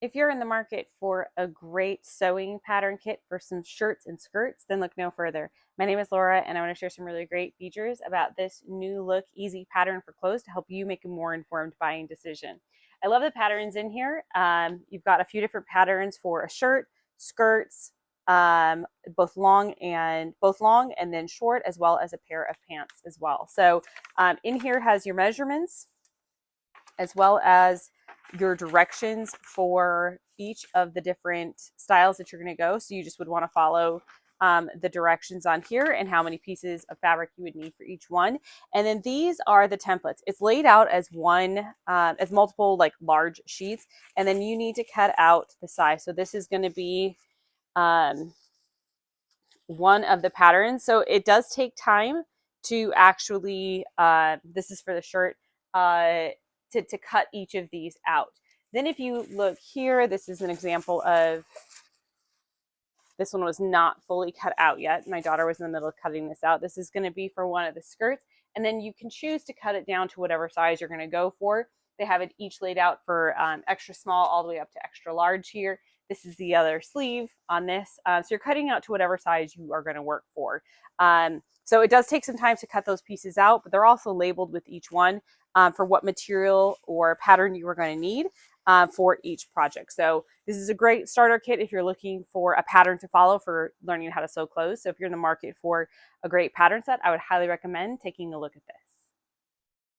If you're in the market for a great sewing pattern kit for some shirts and skirts, then look no further. My name is Laura, and I want to share some really great features about this new look easy pattern for clothes to help you make a more informed buying decision. I love the patterns in here. You've got a few different patterns for a shirt, skirts, both long and then short, as well as a pair of pants as well. So in here has your measurements as well as your directions for each of the different styles that you're going to go. So you just would want to follow the directions on here and how many pieces of fabric you would need for each one. And then these are the templates. It's laid out as as multiple like large sheets, and then you need to cut out the size. So this is going to be um, one of the patterns. So it does take time to actually, this is for the shirt, to cut each of these out. Then if you look here, this is an example of, this one was not fully cut out yet. My daughter was in the middle of cutting this out. This is going to be for one of the skirts. And then you can choose to cut it down to whatever size you're going to go for. They have it each laid out for extra small all the way up to extra large here. This is the other sleeve on this. So you're cutting out to whatever size you are going to work for. So it does take some time to cut those pieces out, but they're also labeled with each one for what material or pattern you are going to need for each project. So this is a great starter kit if you're looking for a pattern to follow for learning how to sew clothes. So if you're in the market for a great pattern set, I would highly recommend taking a look at this.